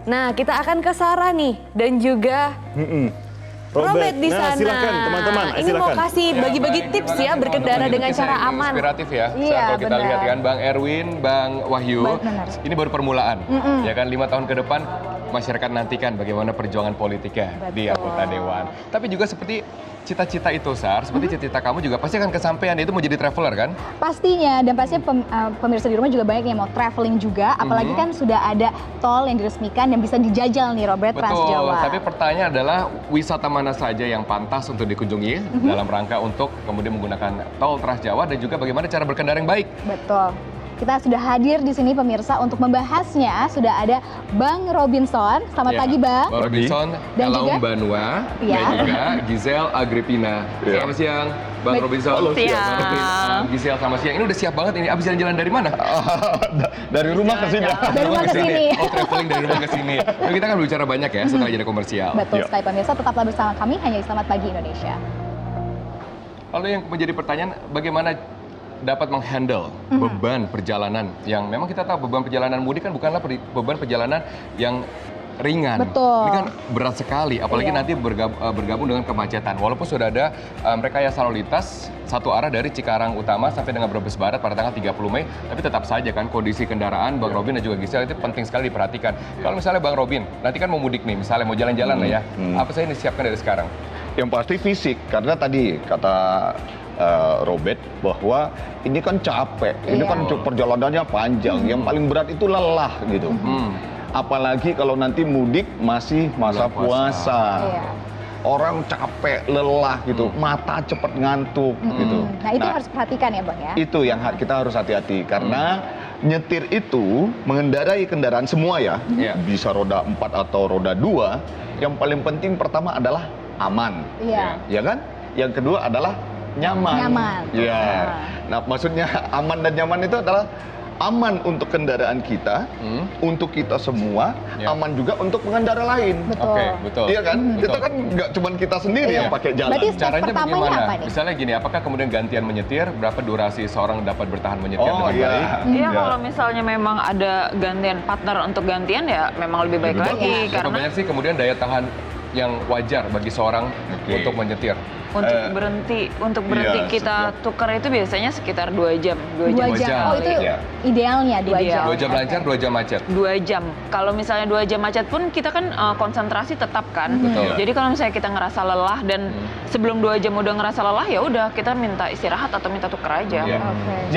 Nah, kita akan ke Sarah nih dan juga Robert di sana. Silakan teman-teman. Ini mau kasih bagi-bagi tips ya berkendara dengan cara aman. Inspiratif ya. Iya, Kalau kita benar. lihat kan Bang Erwin, Bang Wahyu, Benar. ini baru permulaan. Ya kan 5 tahun ke depan masyarakat nantikan bagaimana perjuangan politiknya di anggota dewan. Tapi juga seperti cita-cita itu, Sar, seperti cita-cita kamu juga pasti akan kesampaian, itu mau jadi traveler kan? Pastinya, dan pastinya pemirsa di rumah juga banyak yang mau traveling juga, apalagi kan sudah ada tol yang diresmikan yang bisa dijajal nih Robert, Trans Jawa. Tapi pertanyaan adalah wisata mana saja yang pantas untuk dikunjungi dalam rangka untuk kemudian menggunakan tol Trans Jawa dan juga bagaimana cara berkendara yang baik. Betul. Kita sudah hadir di sini pemirsa untuk membahasnya. Sudah ada Bang Robinson. Selamat pagi Bang. Bang Robinson, Dan Elaum juga Banua, Iya. dan juga Giselle Agripina. Selamat siang, Bang Robinson. Halo, siang. Bang Robinson, Giselle, selamat siang. Ini udah siap banget ini. Abis jalan-jalan dari mana? Dari rumah ke sini. Dari rumah ke sini. Oh, traveling dari rumah ke sini. Nah, kita akan bicara banyak ya setelah jeda komersial. Betul sekali pemirsa, tetaplah bersama kami hanya di Selamat Pagi Indonesia. Lalu yang menjadi pertanyaan, bagaimana dapat menghandle beban perjalanan yang memang kita tahu beban perjalanan mudik kan bukanlah beban perjalanan yang ringan. Betul. Ini kan berat sekali, apalagi Iya. nanti bergabung dengan kemacetan. Walaupun sudah ada rekayasa lalu lintas satu arah dari Cikarang Utama sampai dengan Brebes Barat pada tanggal 30 Mei, tapi tetap saja kan kondisi kendaraan Bang Robin dan juga Giselle itu penting sekali diperhatikan. Kalau misalnya Bang Robin, nanti kan mau mudik nih, misalnya mau jalan-jalan lah ya, apa saya ini siapkan dari sekarang? Yang pasti fisik, karena tadi kata Robert bahwa ini kan capek, ini kan perjalanannya panjang, yang paling berat itu lelah gitu. Apalagi kalau nanti mudik masih masa puasa. Iya. Orang capek, lelah gitu, mata cepet ngantuk gitu. Nah itu harus perhatikan ya Bang ya. Itu yang kita harus hati-hati karena nyetir itu mengendarai kendaraan semua ya, bisa roda 4 atau roda 2. Yang paling penting pertama adalah aman, Iya. ya kan? Yang kedua adalah nyaman. Nyaman. Ya. Nah, maksudnya aman dan nyaman itu adalah aman untuk kendaraan kita, untuk kita semua, aman juga untuk pengendara lain. Betul. Oke, betul. Iya kan? Betul. Kita kan nggak cuma kita sendiri yang pakai jalan. Berarti step Caranya pertamanya bagaimana? apa nih? Misalnya gini, apakah kemudian gantian menyetir? Berapa durasi seorang dapat bertahan menyetir Oh dengan iya. baik? Iya, kalau misalnya memang ada gantian partner untuk gantian ya memang lebih baik Lebih lagi bagus. Berapa karena banyak sih kemudian daya tahan yang wajar bagi seorang untuk menyetir? untuk berhenti iya, kita tukar itu biasanya sekitar 2 jam. 2 2 jam. jam. Oh itu Iya. idealnya 2 jam. 2 jam lancar, 2 jam macet. 2 jam. Kalau misalnya 2 jam macet pun kita kan konsentrasi tetap kan. Betul. Jadi kalau misalnya kita ngerasa lelah dan sebelum 2 jam udah ngerasa lelah ya udah kita minta istirahat atau minta tukar aja. Iya. Oke.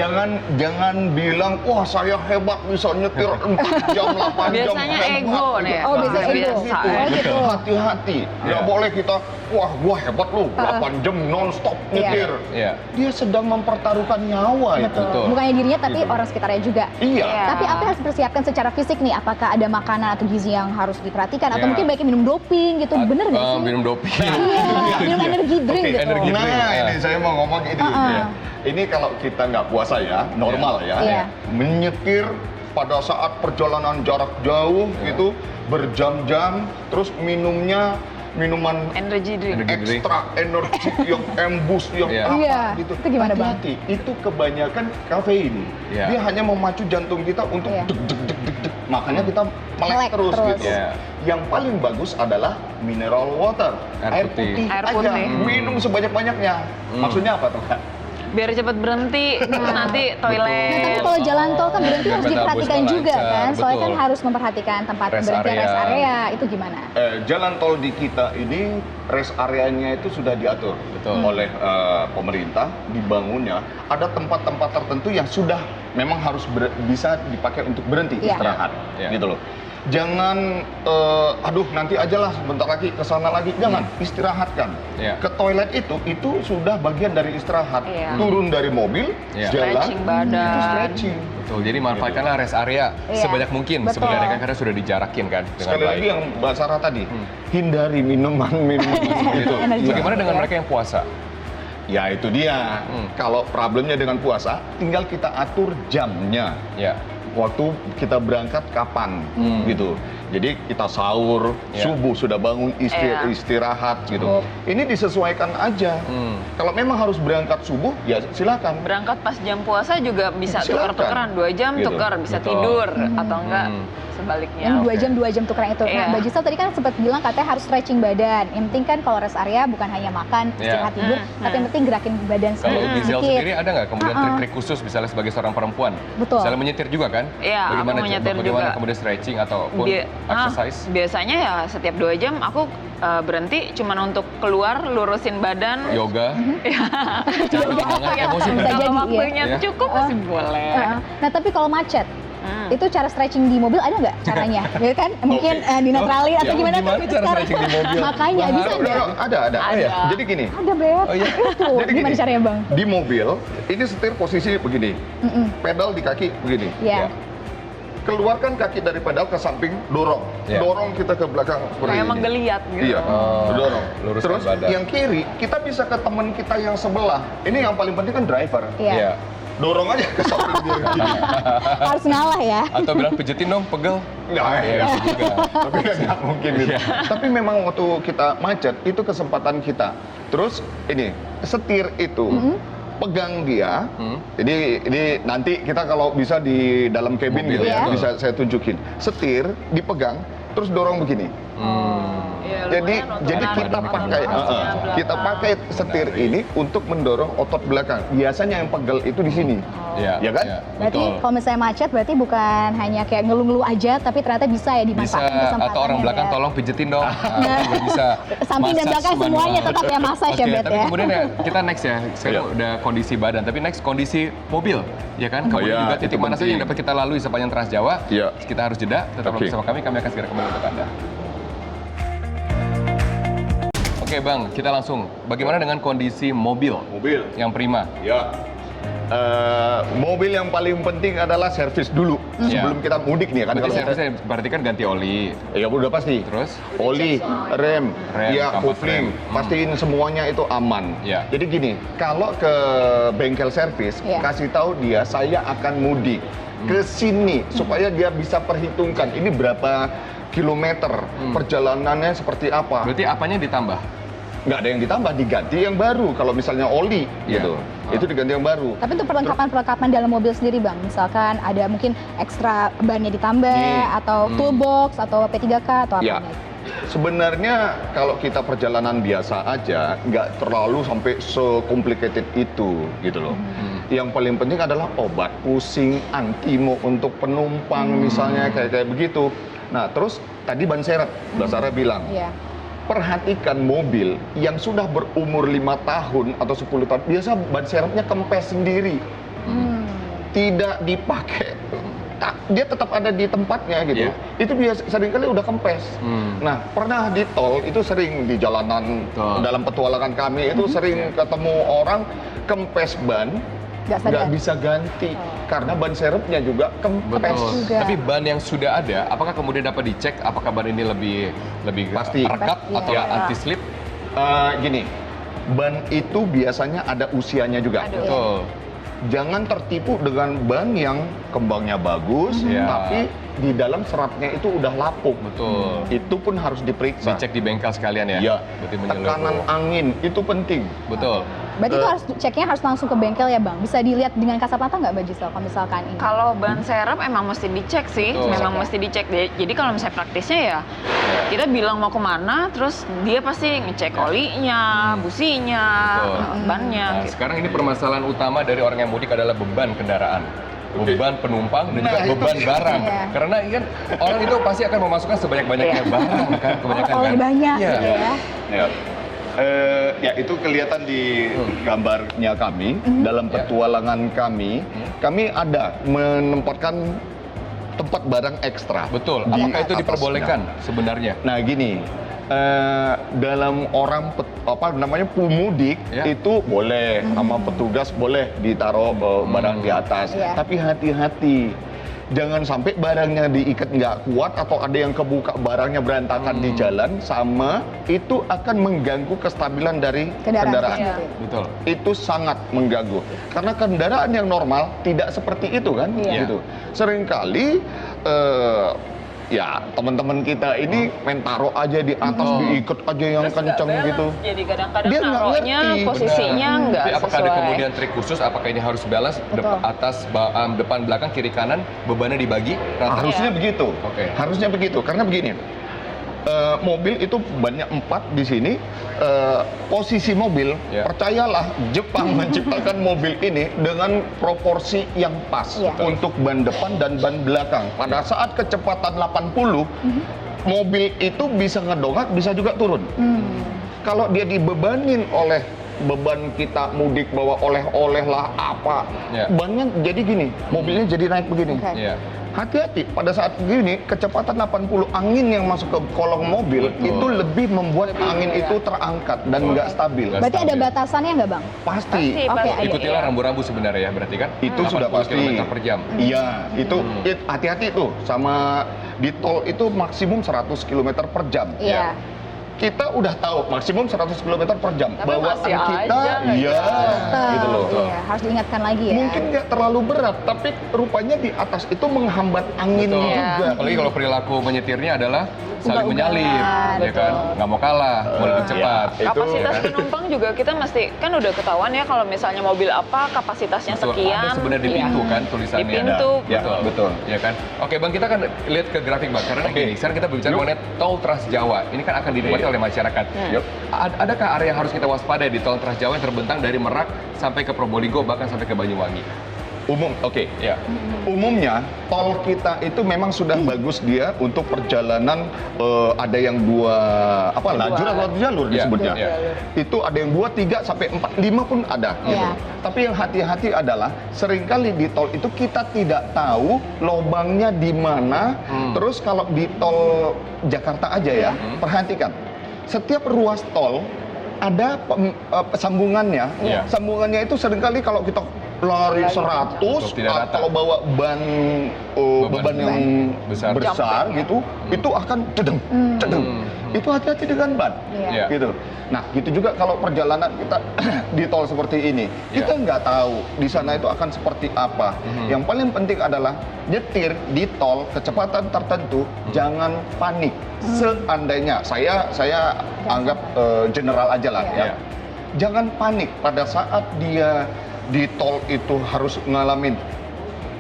Jangan bilang, wah saya hebat bisa nyetir 4 jam, 8 jam. Biasanya hebat." ego nih ya. Oh, biasanya ego. Biasa. Oh, gitu. Hati-hati, nggak boleh kita, wah gua hebat lu, 8 jam non-stop nyetir. Iya. Dia sedang mempertaruhkan nyawa itu. Betul. Bukan hanya dirinya tapi orang sekitarnya juga. Iya. Iya. Tapi apa yang harus dipersiapkan secara fisik nih? Apakah ada makanan atau gizi yang harus diperhatikan? Atau Iya. mungkin baiknya minum doping gitu? Bener nggak sih? Minum doping. Iya, minum energi drink Oke, gitu. energi drink. Nah, Iya. ini saya mau ngomong ini. Ya. Ini kalau kita nggak puasa ya, normal ya. Iya. Menyetir pada saat perjalanan jarak jauh gitu, berjam-jam, terus minumnya minuman Energy drink. Energy drink. ekstra energi yang embus yang Iya. apa Iya, gitu. itu gimana, Bang? Hati-hati, itu kebanyakan kafein. Iya. Dia hanya memacu jantung kita untuk Iya. deg deg deg deg deg. Makanya kita melek Melek terus terus. gitu. Iya. Yang paling bagus adalah mineral water, Air putih. Air aja. putih. Minum sebanyak-banyaknya. Maksudnya apa tuh, Kak? Biar cepet berhenti, nanti toilet. Nah, tapi kalau jalan tol kan berhenti Biar harus mental diperhatikan busnya juga lancar, kan. Soalnya kan betul. harus memperhatikan tempat Rest berhenti area. rest area. Itu gimana? Jalan tol di kita ini rest areanya itu sudah diatur Betul. oleh pemerintah, dibangunnya. Ada tempat-tempat tertentu yang sudah memang harus bisa dipakai untuk berhenti Iya. istirahat, Iya. gitu loh. Jangan, aduh nanti aja lah sebentar lagi ke sana lagi. Jangan, istirahatkan. Iya. Ke toilet itu sudah bagian dari istirahat. Iya. Turun dari mobil, Iya. jalan, Stretching badan. itu stretching. Betul, jadi manfaatkanlah rest area Iya. sebanyak mungkin Betul. sebenarnya kan karena sudah dijarakin kan dengan Sekali baik. lagi yang Mbak Sarah tadi, hindari minuman-minuman seperti itu. Energi. Bagaimana dengan Ya. mereka yang puasa? Ya itu dia. Kalau problemnya dengan puasa, tinggal kita atur jamnya. Ya. Waktu kita berangkat kapan, gitu. Jadi kita sahur, Ya. subuh sudah bangun Iya. istirahat, gitu. Ini disesuaikan aja. Kalau memang harus berangkat subuh, ya silakan. Berangkat pas jam puasa juga bisa Silakan. tukar-tukaran 2 jam Gitu. tukar, bisa Betul. tidur atau enggak sebaliknya. Yang 2 jam tukeran itu. Nah, Iya. Mbak Gisel tadi kan sempat bilang katanya harus stretching badan. Yang penting kan kalau rest area bukan hanya makan, istirahat tidur, tapi yang penting gerakin badan Kalau Gisel sedikit. sendiri ada nggak kemudian trik-trik khusus misalnya sebagai seorang perempuan? Betul. Misalnya menyetir juga kan? Iya, aku Bagaimana menyetir bagaimana juga. kemudian stretching ataupun exercise? Biasanya ya setiap 2 jam aku berhenti cuman untuk keluar lurusin badan. Yoga? Kalau Jangan waktunya- emosi. Bisa jadi, kalau ya. waktunya Iya. cukup masih boleh. Nah, tapi kalau macet, itu cara stretching di mobil ada nggak caranya? Ya kan? Mungkin dinetralin atau Ya, gimana gimana tuh? cara Sekarang. stretching di mobil? Makanya bisa Bahaya. nggak? Ada. Ada. ya? Jadi gini, Ada, Beb. Oh, iya. Itu Jadi gimana gini. caranya, Bang? di mobil ini setir posisi begini, pedal di kaki begini. Iya. Keluarkan kaki dari pedal ke samping, dorong, Ya. dorong kita ke belakang seperti Kayak ini. menggeliat gitu. Iya, dorong. luruskan Terus badan. yang kiri kita bisa ke teman kita yang sebelah. Ini yang paling penting kan driver. Iya. Dorong aja ke samping dia gini. Harus ngalah ya. Atau bilang pijetin dong, pegel. Nggak, Iya, juga. tapi kan nggak mungkin gitu. Tapi memang waktu kita macet itu kesempatan kita. Terus ini setir itu pegang dia. Jadi ini nanti kita kalau bisa di dalam cabin Mobil, gitu ya. bisa saya tunjukin. Setir dipegang terus dorong begini. Iya, Jadi lumayan otot jadi kanan, kita otot pakai pasnya kita belakang. pakai setir ini untuk mendorong otot belakang. Biasanya yang pegel itu di sini. Iya, Ya kan? iya, Berarti betul. kalau misalnya macet berarti bukan hanya kayak ngeluh-ngeluh aja, tapi ternyata bisa ya Bisa, dimanfaatkan kesempatannya. atau orang belakang Beb. tolong pijetin dong. Juga bisa. Samping dan Massage belakang manual. semuanya tetap ya massage ya, Oke, Bet tapi ya. kemudian ya kita next ya. Sekarang Iya. udah kondisi badan, tapi next kondisi mobil, ya kan? Kemudian iya, juga itu titik mana saja penting. yang dapat kita lalui sepanjang Trans Jawa. Iya. Kita harus jeda. Tetap Oke. bersama kami akan segera kembali untuk Anda. Oke Bang, kita langsung. Bagaimana dengan kondisi mobil Mobil. yang prima? Ya. Mobil yang paling penting adalah servis dulu sebelum kita mudik nih kan. Berarti Kalau servisnya berarti kan ganti oli. ya udah pasti. Terus? Oli, rem, ya kampas kufling, rem. pastiin semuanya itu aman. Ya. Jadi gini, kalau ke bengkel servis, Ya. kasih tahu dia saya akan mudik ke sini supaya dia bisa perhitungkan ini berapa kilometer perjalanannya seperti apa. Berarti apanya ditambah? Nggak ada yang ditambah, diganti yang baru. Kalau misalnya oli Ya. gitu, itu diganti yang baru. Tapi untuk perlengkapan-perlengkapan dalam mobil sendiri, Bang, misalkan ada mungkin ekstra bannya ditambah, Nih. atau toolbox, atau P3K, atau Ya, apa? sebenarnya kalau kita perjalanan biasa aja, nggak terlalu sampai se-complicated itu, gitu loh. Yang paling penting adalah obat pusing, antimo untuk penumpang, misalnya kayak begitu. Nah, terus tadi ban serep, Mbak Sarah bilang, Iya. perhatikan mobil yang sudah berumur 5 tahun atau 10 tahun, biasa ban serepnya kempes sendiri, tidak dipakai. Dia tetap ada di tempatnya gitu. Iya. Itu biasa seringkali udah kempes. Nah, pernah di tol itu sering di jalanan Betul. dalam petualangan kami itu sering ketemu orang kempes ban Nggak sadar. nggak bisa ganti karena ban serepnya juga kempes. Betul. juga. Tapi ban yang sudah ada, apakah kemudian dapat dicek apakah ban ini lebih Pasti. rekat Pasti, atau ya. anti slip? Gini, ban itu biasanya ada usianya juga. Betul. Jangan tertipu dengan ban yang kembangnya bagus, Iya. tapi di dalam seratnya itu udah lapuk. Betul. Itu pun harus diperiksa. Dicek di bengkel sekalian ya. Iya. Berarti menyeluruh. Tekanan angin itu penting. Betul. Berarti itu harus ceknya harus langsung ke bengkel ya, Bang? Bisa dilihat dengan kasat mata nggak, Mbak Gisel, kalau misalkan ini? Kalau ban serep emang mesti dicek sih, Betul. memang mesti dicek. Jadi kalau misalnya praktisnya ya, kita bilang mau kemana, terus dia pasti ngecek olinya, businya, Betul. bannya. Nah, gitu. sekarang ini permasalahan utama dari orang yang mudik adalah beban kendaraan. Beban penumpang dan juga Nah, itu beban dia. barang. Iya. Karena ini kan orang itu pasti akan memasukkan sebanyak-banyaknya barang kan, kebanyakan Oleh kan. banyak Iya. gitu ya. Ya. Ya itu kelihatan di gambarnya kami dalam Ya. petualangan kami ada menempatkan tempat barang ekstra. Betul. di Apakah itu atasnya. diperbolehkan sebenarnya? Nah gini, dalam orang pemudik Ya. itu boleh sama petugas boleh ditaruh barang di atas, Iya. tapi hati-hati. Jangan sampai barangnya diikat nggak kuat atau ada yang kebuka barangnya berantakan di jalan, sama itu akan mengganggu kestabilan dari kendaraan. Iya. Betul. Itu sangat mengganggu karena kendaraan yang normal tidak seperti itu kan, Iya. gitu. Seringkali ya teman-teman kita ini main taruh aja di atas, diikat aja yang Terus nggak kenceng balance, gitu. Jadi kadang-kadang Dia nggak naruhnya ngerti. posisinya nggak Tapi apakah ada sesuai. kemudian trik khusus? Apakah ini harus balance atas, depan, belakang, kiri, kanan, bebannya dibagi? rata? Harusnya Iya. begitu. Oke. Harusnya begitu karena begini. Mobil itu banyak 4 di sini. Posisi mobil, Ya. percayalah Jepang menciptakan mobil ini dengan proporsi yang pas Ya. untuk ban depan dan ban belakang. Pada saat kecepatan 80, mobil itu bisa ngedongak, bisa juga turun. Kalau dia dibebanin oleh beban kita mudik bawa oleh-oleh lah apa, Ya. bannya jadi gini, mobilnya jadi naik begini. Oke. Iya. Hati-hati pada saat begini kecepatan 80, angin yang masuk ke kolong mobil Betul. itu lebih membuat angin itu terangkat dan nggak stabil. Nggak Berarti ada stabil. batasannya nggak Bang? Pasti. Oke, ada. Ikutilah rambu-rambu sebenarnya ya, berarti kan? Itu sudah 80 pasti. km per jam. Iya, itu hati-hati itu sama di tol itu maksimum 100 km per jam. Iya. Kita udah tahu maksimum 100 km per jam. Tapi Bawaan masih kita, aja nggak iya, Tetap, gitu loh. Iya, harus diingatkan lagi ya. Mungkin nggak terlalu berat, tapi rupanya di atas itu menghambat angin Betul. juga. Apalagi kalau perilaku menyetirnya adalah saling Ugal-ugalan, menyalip, ya kan? betul. Nggak mau kalah, mau lebih cepat. Itu- Kapasitas penumpang juga kita mesti kan udah ketahuan ya kalau misalnya mobil apa kapasitasnya Betul. sekian. Ada sebenarnya di Iya. pintu kan tulisannya. Di pintu. Ya, Betul. Betul. Ya kan? Oke Bang, kita kan lihat ke grafik Bang. Karena Oke. gini, sekarang kita berbicara mengenai tol Trans Jawa. Ini kan akan dinikmati oleh masyarakat. Yup. Adakah area yang harus kita waspadai di tol Trans Jawa yang terbentang dari Merak sampai ke Probolinggo bahkan sampai ke Banyuwangi? Oke. Ya. Umumnya tol kita itu memang sudah bagus dia untuk perjalanan ada yang lajur atau jalur Iya, disebutnya. iya. Itu ada yang 2, 3 sampai 4, 5 pun ada. Gitu. Iya. Tapi yang hati-hati adalah seringkali di tol itu kita tidak tahu lobangnya di mana. Terus kalau di tol Jakarta aja ya, perhatikan. Setiap ruas tol ada sambungannya. Iya. Sambungannya itu seringkali kalau kita lari 100 tidak rata. atau bawa beban yang besar. besar gitu, itu akan cedeng. Itu hati-hati dengan ban. Iya. Gitu. Nah, gitu juga kalau perjalanan kita di tol seperti ini, kita nggak tahu di sana itu akan seperti apa. Yang paling penting adalah nyetir di tol kecepatan tertentu, jangan panik. Seandainya saya anggap general aja lah ya. Iya. Jangan panik pada saat dia di tol itu harus ngalamin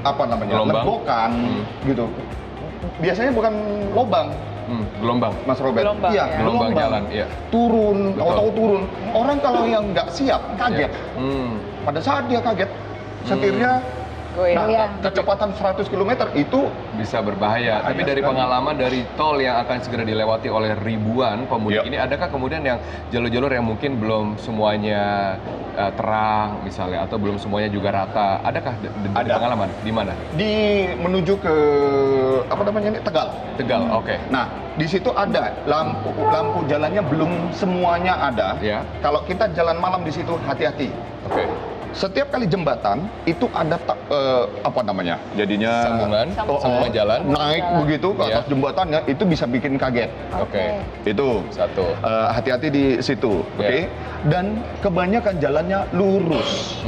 Gelombang. lebokan gitu. Biasanya bukan lobang, Gelombang. Mas Robert. Gelombang, Iya, ya. Gelombang jalan, iya. Turun, Betul. tahu-tahu turun. Orang kalau yang nggak siap kaget. Pada saat dia kaget, setirnya Goyang. kecepatan 100 km itu Bisa berbahaya. Tapi dari pengalaman dari tol yang akan segera dilewati oleh ribuan pemudik Yep. ini, adakah kemudian yang jalur-jalur yang mungkin belum semuanya terang misalnya, atau belum semuanya juga rata? Adakah dari Ada. pengalaman? Di mana? di menuju ke Tegal. Tegal, oke. Nah, di situ ada lampu jalannya belum semuanya ada. Ya. Kalau kita jalan malam di situ hati-hati. Oke. Setiap kali jembatan itu ada jadinya Sambungan jalan. naik begitu ke atas Iya. jembatannya, itu bisa bikin kaget. Oke. Itu Satu. hati-hati di situ, oke? Iya. Dan kebanyakan jalannya lurus.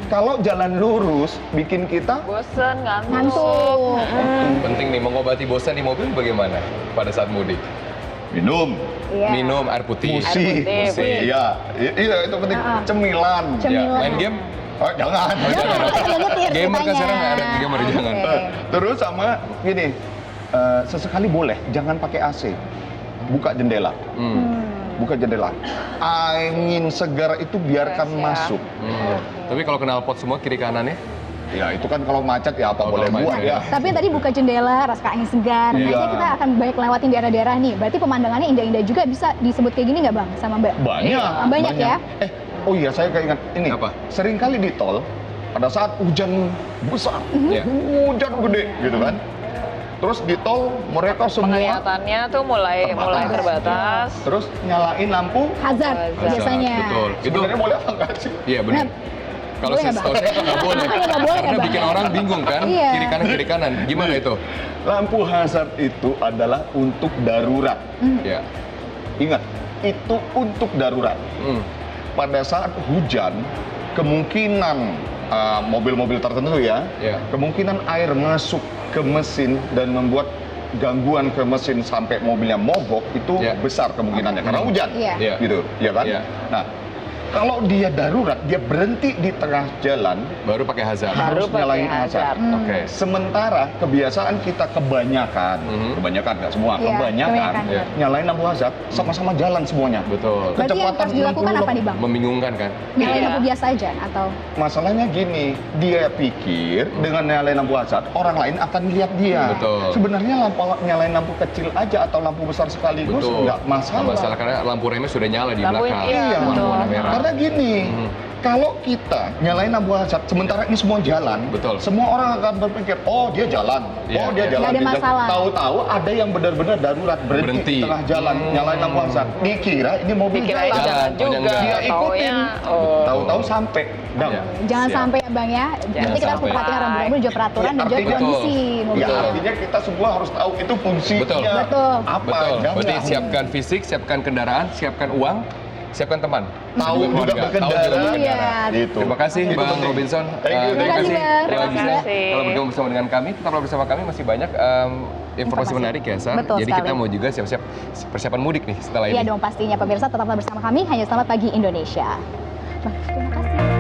Kalau jalan lurus bikin kita Bosen, Ngantuk. Penting nih, mengobati bosan di mobil bagaimana pada saat mudik? minum, Iya. Minum air putih. musik, putih. iya, itu penting. Cemilan. Ya. Cemilan. Main game? Oh, jangan. Gamer kan sekarang nggak ada gamer, jangan. Oke. Terus sama gini, sesekali boleh, jangan pakai AC, buka jendela. Buka jendela. Angin segar itu biarkan Fresh, ya. masuk. Tapi kalau knalpot semua kiri kanannya? Ya itu kan kalau macet ya apa Oh, boleh kalau buat macet, ya. Tapi tadi buka jendela, rasakan angin segar. Iya. Nanti kita akan banyak lewatin daerah-daerah nih. Berarti pemandangannya indah-indah juga, bisa disebut kayak gini nggak Bang sama Mbak? Banyak. Banyak ya? Oh iya, saya keinget ini. Apa? Seringkali di tol pada saat hujan besar, Iya. hujan gede gitu kan. Terus di tol mereka semua Penglihatannya tuh mulai terbatas. terus nyalain lampu. Hazard Hazard, biasanya. Betul. Itu Sebenarnya boleh apa enggak sih? iya benar. Nah, Kalau boleh saya nggak, tahu Bang? saya nggak boleh. Nggak boleh, Karena Bang? bikin orang bingung kan, Iya. kiri kanan. Gimana itu? Lampu hazard itu adalah untuk darurat. Ya. Ingat, itu untuk darurat. Pada saat hujan, kemungkinan mobil-mobil tertentu ya, Iya. kemungkinan air masuk ke mesin dan membuat gangguan ke mesin sampai mobilnya mogok itu Iya. besar kemungkinannya karena hujan, Iya. Iya. gitu, ya kan? Iya. Nah, kalau dia darurat, dia berhenti di tengah jalan, Baru pakai hazard. harus Baru pakai nyalain hazard. hazard. Oke. Sementara kebiasaan kita kebanyakan, kebanyakan nggak semua, Iya, kebanyakan kebanyakan. Iya. nyalain lampu hazard, sama-sama jalan semuanya. Betul. Berarti yang harus dilakukan apa nih Bang? Membingungkan kan? Nyalain Iya. lampu biasa aja atau? Masalahnya gini, dia pikir dengan nyalain lampu hazard, orang lain akan lihat dia. Betul. Sebenarnya nyalain lampu kecil aja atau lampu besar sekaligus Betul. nggak masalah. Nggak masalah karena lampu remnya sudah nyala di Lampu- belakang. iya, Iya, Lampu warna merah. karena gini, kalau kita nyalain lampu hazard, sementara ini semua jalan, Betul. semua orang akan berpikir, oh dia jalan, Iya, oh dia iya. jalan. Nggak ada dia jalan." masalah. Tahu-tahu ada yang benar-benar darurat berhenti Berhenti. di tengah jalan, nyalain lampu hazard. Dikira ini mobil Dikira jalan. jalan Taunya juga. enggak. Dia ikutin. Taunya, oh. Tahu-tahu sampai. Nah, Iya. Jangan Siap. sampai ya Bang ya. Nanti kita harus sampai. memperhatikan rambu-rambu juga peraturan dan juga Artinya- kondisi mobil. Ya artinya kita semua harus tahu itu fungsinya Betul. Betul. apa. Betul. Jangan Berarti siapkan fisik, siapkan kendaraan, siapkan uang, siapkan teman. tahu juga keluarga. Tahu juga berkendara. berkendara. Iya. Gitu. Terima kasih Itu Bang penting. Robinson. Thank you, Terima terima kasih. kasih, Bang. Terima Terima kasih. Kalau bergabung bersama dengan kami, tetaplah bersama kami, masih banyak informasi Informasi. menarik ya, Sar. Betul Jadi sekali. kita mau juga siap-siap persiapan mudik nih setelah Iya ini. dong pastinya pemirsa tetaplah bersama kami hanya Selamat Pagi Indonesia. Bang, terima kasih.